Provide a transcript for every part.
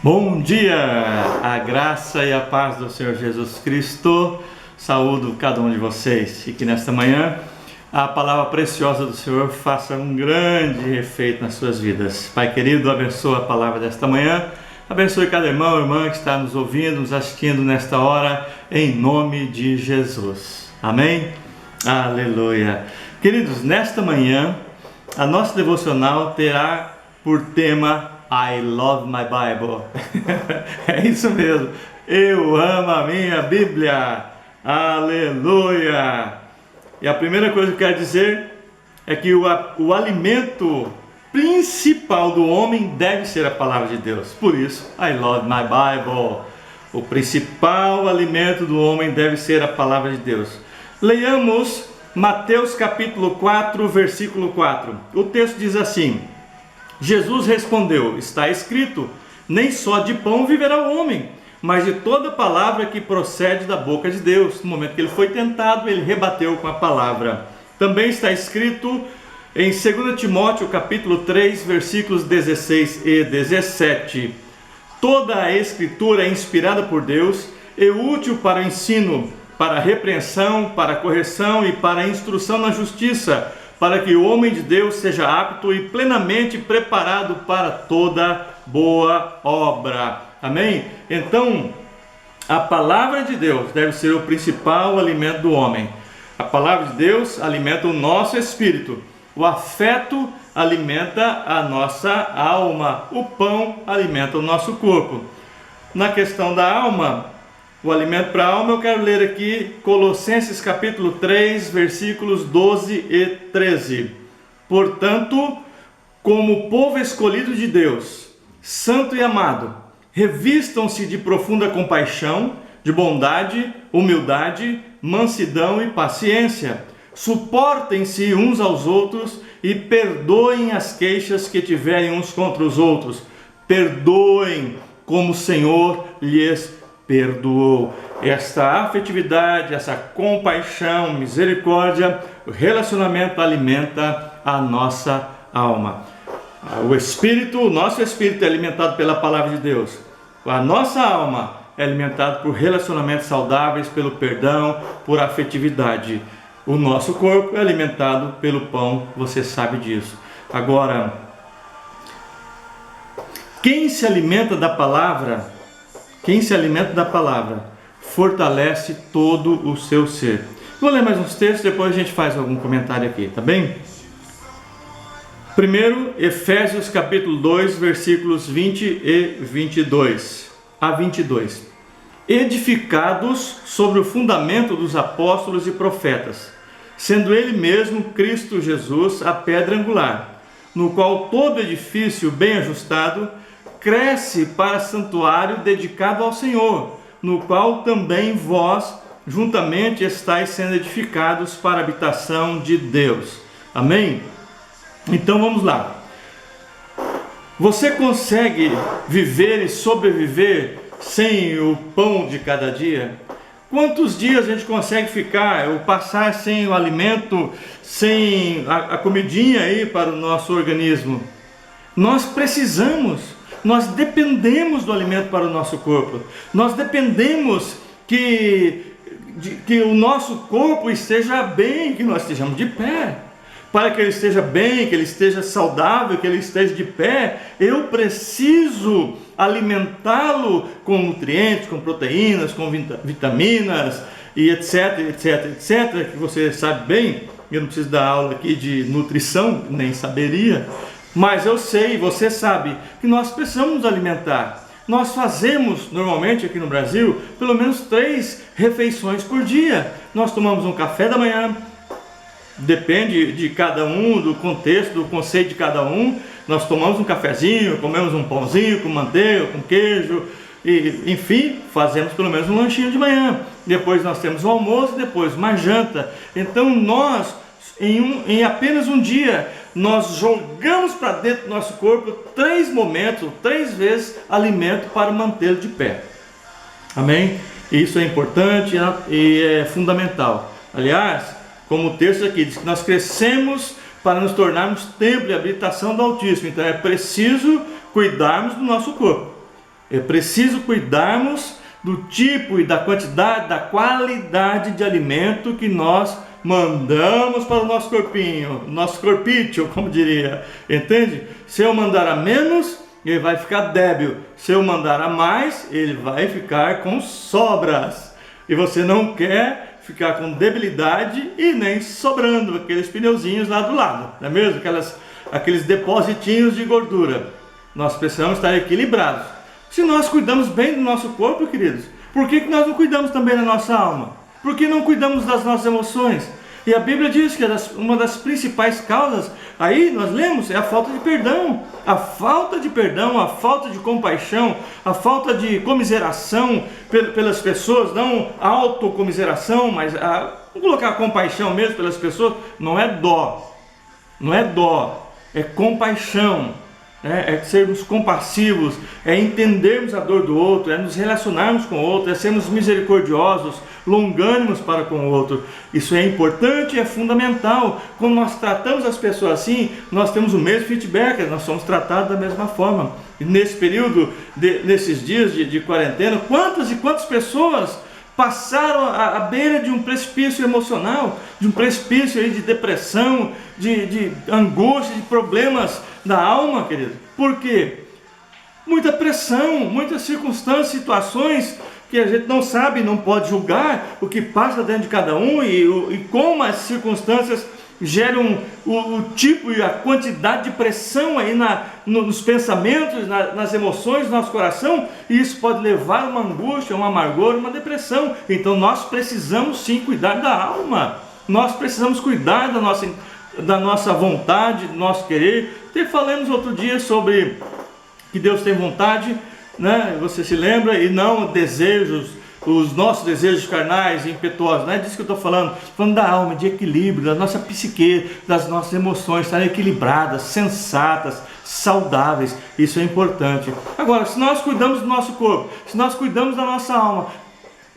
Bom dia, a graça e a paz do Senhor Jesus Cristo. Saúdo cada um de vocês e que nesta manhã a palavra preciosa do Senhor faça um grande efeito nas suas vidas. Pai querido, abençoa a palavra desta manhã, abençoe cada irmão e irmã que está nos ouvindo, nos assistindo nesta hora, em nome de Jesus. Amém? Aleluia. Queridos, nesta manhã a nossa devocional terá por tema I love my Bible. É isso mesmo. Eu amo a minha Bíblia. Aleluia. E a primeira coisa que eu quero dizer é que o alimento principal do homem deve ser a palavra de Deus. Por isso, I love my Bible. O principal alimento do homem deve ser a palavra de Deus. Leiamos Mateus capítulo 4, versículo 4. O texto diz assim: Jesus respondeu: está escrito, nem só de pão viverá o homem, mas de toda palavra que procede da boca de Deus. No momento que ele foi tentado, ele rebateu com a palavra. Também está escrito em 2 Timóteo capítulo 3, versículos 16 e 17. Toda a escritura é inspirada por Deus e útil para o ensino, para a repreensão, para a correção e para a instrução na justiça, para que o homem de Deus seja apto e plenamente preparado para toda boa obra. Amém? Então, a palavra de Deus deve ser o principal alimento do homem. A palavra de Deus alimenta o nosso espírito. O afeto alimenta a nossa alma. O pão alimenta o nosso corpo. Na questão da alma, o alimento para a alma, eu quero ler aqui Colossenses capítulo 3, versículos 12 e 13. Portanto, como povo escolhido de Deus, santo e amado, revistam-se de profunda compaixão, de bondade, humildade, mansidão e paciência. Suportem-se uns aos outros e perdoem as queixas que tiverem uns contra os outros. Perdoem como o Senhor lhes perdoou. Esta afetividade, essa compaixão, misericórdia, o relacionamento alimenta a nossa alma. O nosso espírito é alimentado pela palavra de Deus. A nossa alma é alimentada por relacionamentos saudáveis, pelo perdão, por afetividade. O nosso corpo é alimentado pelo pão, você sabe disso. Agora, quem se alimenta da palavra fortalece todo o seu ser. Vou ler mais uns textos, depois a gente faz algum comentário aqui, tá bem? Primeiro, Efésios capítulo 2, versículos 20 e 22 a 22. Edificados sobre o fundamento dos apóstolos e profetas, sendo ele mesmo Cristo Jesus a pedra angular, no qual todo edifício bem ajustado cresce para santuário dedicado ao Senhor, no qual também vós juntamente estáis sendo edificados para a habitação de Deus. Amém? Então vamos lá. Você consegue viver e sobreviver sem o pão de cada dia? Quantos dias a gente consegue ficar ou passar sem o alimento, sem a comidinha aí para o nosso organismo? Nós dependemos do alimento para o nosso corpo. Nós dependemos que o nosso corpo esteja bem, que nós estejamos de pé. Para que ele esteja bem, que ele esteja saudável, que ele esteja de pé, eu preciso alimentá-lo com nutrientes, com proteínas, com vitaminas e etc, etc, etc, que você sabe bem. Eu não preciso dar aula aqui de nutrição, nem saberia. Mas eu sei, você sabe, que nós precisamos nos alimentar. Nós fazemos, normalmente aqui no Brasil, pelo menos 3 refeições por dia. Nós tomamos um café da manhã, depende de cada um, do contexto, do conceito de cada um. Nós tomamos um cafezinho, comemos um pãozinho com manteiga, com queijo, e, enfim, fazemos pelo menos um lanchinho de manhã. Depois nós temos o almoço, depois uma janta. Então nós, em apenas um dia, nós jogamos para dentro do nosso corpo 3 momentos, 3 vezes alimento para mantê-lo de pé. Amém? Isso é importante e é fundamental. Aliás, como o texto aqui diz, que nós crescemos para nos tornarmos templo e habitação do Altíssimo. Então é preciso cuidarmos do nosso corpo. É preciso cuidarmos do tipo e da quantidade, da qualidade de alimento que nós mandamos para o nosso corpinho, nosso corpício, como diria, entende? Se eu mandar a menos, ele vai ficar débil. Se eu mandar a mais, ele vai ficar com sobras. E você não quer ficar com debilidade e nem sobrando aqueles pneuzinhos lá do lado, não é mesmo? Aqueles depositinhos de gordura. Nós precisamos estar equilibrados. Se nós cuidamos bem do nosso corpo, queridos, por que nós não cuidamos também da nossa alma? Por que não cuidamos das nossas emoções? E a Bíblia diz que uma das principais causas, aí nós lemos, é a falta de perdão. A falta de perdão, a falta de compaixão, a falta de comiseração pelas pessoas, não autocomiseração, mas vamos colocar compaixão mesmo pelas pessoas, não é dó, é compaixão. É sermos compassivos, é entendermos a dor do outro, é nos relacionarmos com o outro, é sermos misericordiosos, longânimos para com o outro. Isso é importante, é fundamental. Quando nós tratamos as pessoas assim, nós temos o mesmo feedback, nós somos tratados da mesma forma. E nesse período, nesses dias de quarentena, quantas e quantas pessoas passaram à beira de um precipício emocional, de um precipício aí de depressão, de angústia, de problemas da alma, querido. Por quê? Muita pressão, muitas circunstâncias, situações que a gente não sabe, não pode julgar o que passa dentro de cada um e como as circunstâncias geram o tipo e a quantidade de pressão aí nos pensamentos, nas emoções do nosso coração, e isso pode levar a uma angústia, uma amargura, uma depressão. Então nós precisamos sim cuidar da alma, nós precisamos cuidar da nossa vontade, do nosso querer. Até falamos outro dia sobre que Deus tem vontade, né? Você se lembra, e não desejos, os nossos desejos carnais, impetuosos. Não é disso que eu estou falando da alma, de equilíbrio, da nossa psique, das nossas emoções estarem equilibradas, sensatas, saudáveis. Isso é importante. Agora, se nós cuidamos do nosso corpo, se nós cuidamos da nossa alma,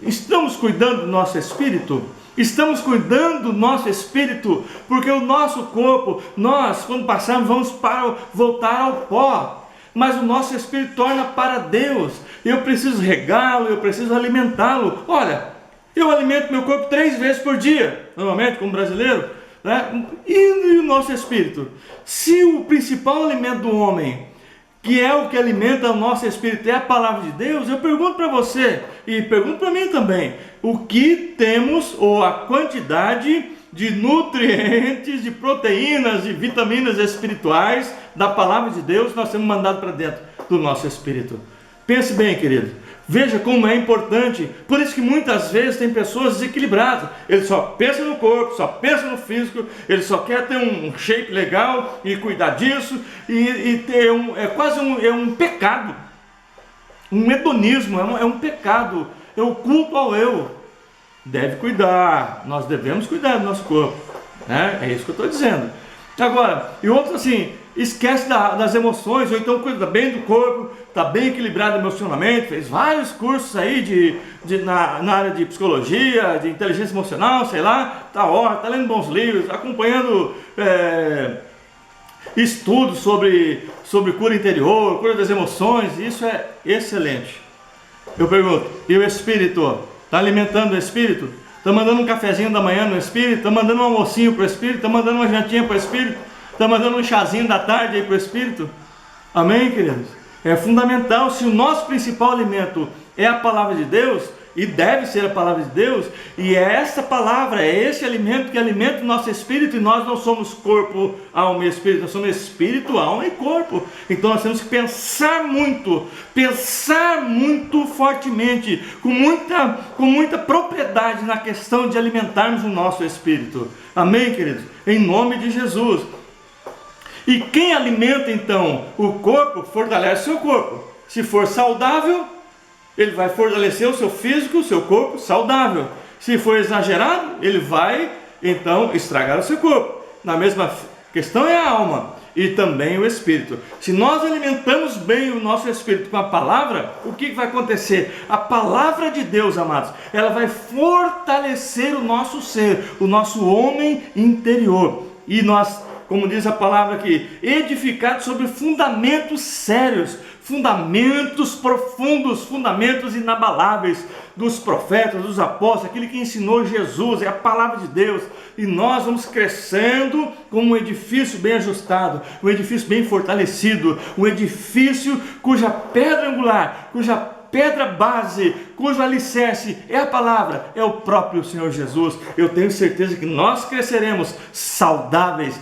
estamos cuidando do nosso espírito? Estamos cuidando do nosso espírito, porque o nosso corpo, nós, quando passarmos, vamos voltar ao pó. Mas o nosso espírito torna para Deus. Eu preciso regá-lo, eu preciso alimentá-lo. Olha, eu alimento meu corpo 3 vezes por dia, normalmente como brasileiro, né? E o nosso espírito? Se o principal alimento do homem, que é o que alimenta o nosso espírito, é a palavra de Deus, eu pergunto para você, e pergunto para mim também, o que temos, ou a quantidade de nutrientes, de proteínas, de vitaminas espirituais da palavra de Deus nós temos mandado para dentro do nosso espírito? Pense bem, querido. Veja como é importante. Por isso que muitas vezes tem pessoas desequilibradas. Ele só pensa no corpo, só pensa no físico, ele só quer ter um shape legal e cuidar disso, e ter quase um pecado, um hedonismo, é um pecado, é o culto ao eu. Deve cuidar, nós devemos cuidar do nosso corpo, né? É isso que eu estou dizendo. Agora, e outros assim, esquece das emoções, ou então cuida bem do corpo, está bem equilibrado emocionalmente, fez vários cursos aí na área de psicologia, de inteligência emocional, sei lá, está lendo bons livros, acompanhando estudos sobre cura interior, cura das emoções. Isso é excelente. Eu pergunto, e o espírito? Está alimentando o espírito? Está mandando um cafezinho da manhã no espírito? Está mandando um almocinho para o espírito? Está mandando uma jantinha para o espírito? Está mandando um chazinho da tarde aí para o espírito? Amém, queridos? É fundamental. Se o nosso principal alimento é a palavra de Deus, e deve ser a palavra de Deus, e é essa palavra, é esse alimento que alimenta o nosso espírito, e nós não somos corpo, alma e espírito, nós somos espírito, alma e corpo. Então nós temos que pensar muito fortemente, com muita propriedade na questão de alimentarmos o nosso espírito. Amém, queridos? Em nome de Jesus. E quem alimenta então o corpo, fortalece o seu corpo. Se for saudável, ele vai fortalecer o seu físico, o seu corpo saudável. Se for exagerado, ele vai então estragar o seu corpo. Na mesma questão é a alma e também o espírito. Se nós alimentamos bem o nosso espírito com a palavra, o que vai acontecer? A palavra de Deus, amados, ela vai fortalecer o nosso ser, o nosso homem interior. E nós como diz a palavra aqui, edificado sobre fundamentos sérios, fundamentos profundos, fundamentos inabaláveis dos profetas, dos apóstolos, aquele que ensinou Jesus, é a palavra de Deus, e nós vamos crescendo como um edifício bem ajustado, um edifício bem fortalecido, um edifício cuja pedra angular, cuja pedra base, cujo alicerce é a palavra, é o próprio Senhor Jesus. Eu tenho certeza que nós cresceremos saudáveis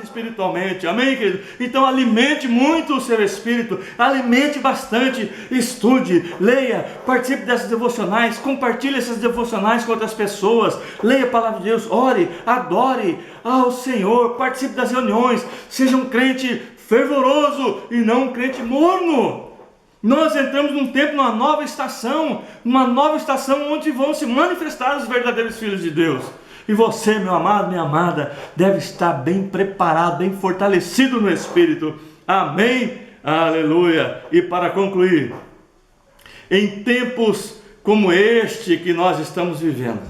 espiritualmente, amém, querido? Então alimente muito o seu espírito, alimente bastante, estude, leia, participe dessas devocionais, compartilhe essas devocionais com outras pessoas, leia a palavra de Deus, ore, adore ao Senhor, participe das reuniões, seja um crente fervoroso e não um crente morno. Nós entramos num tempo, numa nova estação onde vão se manifestar os verdadeiros filhos de Deus. E você, meu amado, minha amada, deve estar bem preparado, bem fortalecido no Espírito. Amém? Aleluia! E para concluir, em tempos como este que nós estamos vivendo,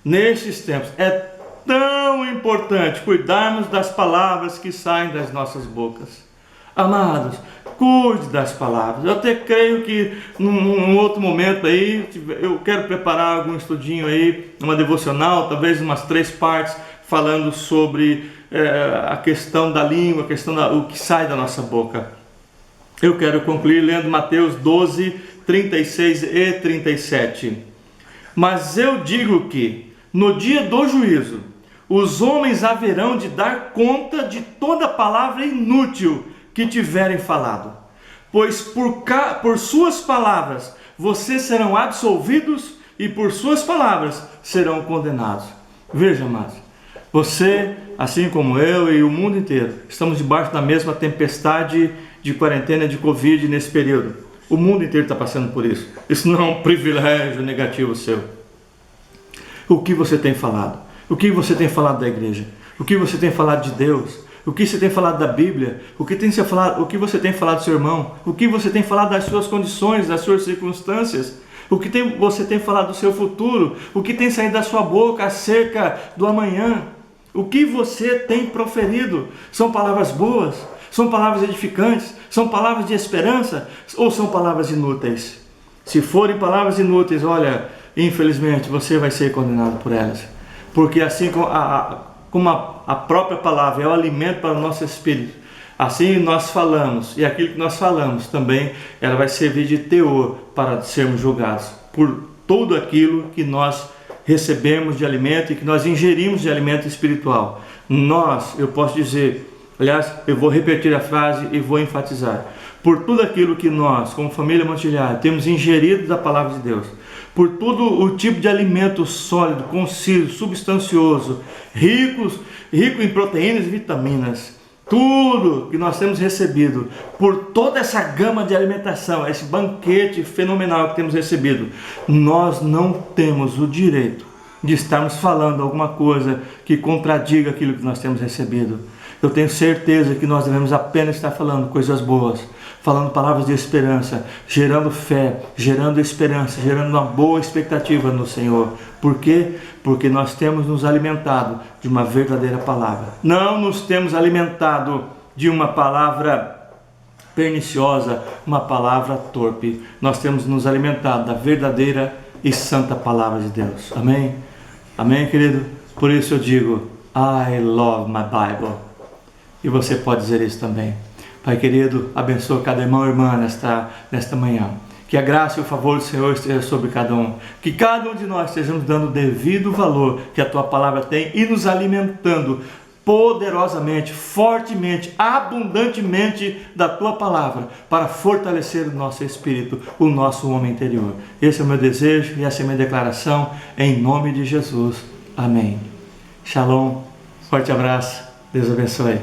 nestes tempos, é tão importante cuidarmos das palavras que saem das nossas bocas. Amados, cuide das palavras. Eu até creio que num outro momento aí, eu quero preparar algum estudinho aí, uma devocional, talvez umas 3 partes, falando sobre a questão da língua, a questão o que sai da nossa boca. Eu quero concluir lendo Mateus 12, 36 e 37. Mas eu digo que, no dia do juízo, os homens haverão de dar conta de toda palavra inútil que tiverem falado, pois por suas palavras vocês serão absolvidos e por suas palavras serão condenados. Veja, amados, você, assim como eu e o mundo inteiro, estamos debaixo da mesma tempestade de quarentena de Covid nesse período. O mundo inteiro está passando por isso. Isso não é um privilégio negativo seu. O que você tem falado? O que você tem falado da igreja? O que você tem falado de Deus? O que você tem falado da Bíblia? O que você tem falado do seu irmão? O que você tem falado das suas condições, das suas circunstâncias? O que você tem falado do seu futuro? O que tem saído da sua boca acerca do amanhã? O que você tem proferido? São palavras boas? São palavras edificantes? São palavras de esperança? Ou são palavras inúteis? Se forem palavras inúteis, olha, infelizmente você vai ser condenado por elas. Porque assim como a própria palavra é o alimento para o nosso espírito, assim nós falamos, e aquilo que nós falamos também, ela vai servir de teor para sermos julgados por tudo aquilo que nós recebemos de alimento e que nós ingerimos de alimento espiritual. Eu posso dizer, aliás, eu vou repetir a frase e vou enfatizar, por tudo aquilo que nós, como família Montiliar, temos ingerido da palavra de Deus, por todo o tipo de alimento sólido, conciso, substancioso, rico em proteínas e vitaminas, tudo que nós temos recebido, por toda essa gama de alimentação, esse banquete fenomenal que temos recebido, nós não temos o direito de estarmos falando alguma coisa que contradiga aquilo que nós temos recebido. Eu tenho certeza que nós devemos apenas estar falando coisas boas, falando palavras de esperança, gerando fé, gerando esperança, gerando uma boa expectativa no Senhor. Por quê? Porque nós temos nos alimentado de uma verdadeira palavra. Não nos temos alimentado de uma palavra perniciosa, uma palavra torpe. Nós temos nos alimentado da verdadeira e santa palavra de Deus. Amém? Amém, querido? Por isso eu digo, I love my Bible. E você pode dizer isso também. Pai querido, abençoa cada irmão e irmã nesta manhã. Que a graça e o favor do Senhor esteja sobre cada um. Que cada um de nós estejamos dando o devido valor que a Tua palavra tem e nos alimentando poderosamente, fortemente, abundantemente da Tua palavra para fortalecer o nosso espírito, o nosso homem interior. Esse é o meu desejo e essa é a minha declaração em nome de Jesus. Amém. Shalom. Forte abraço. Deus abençoe.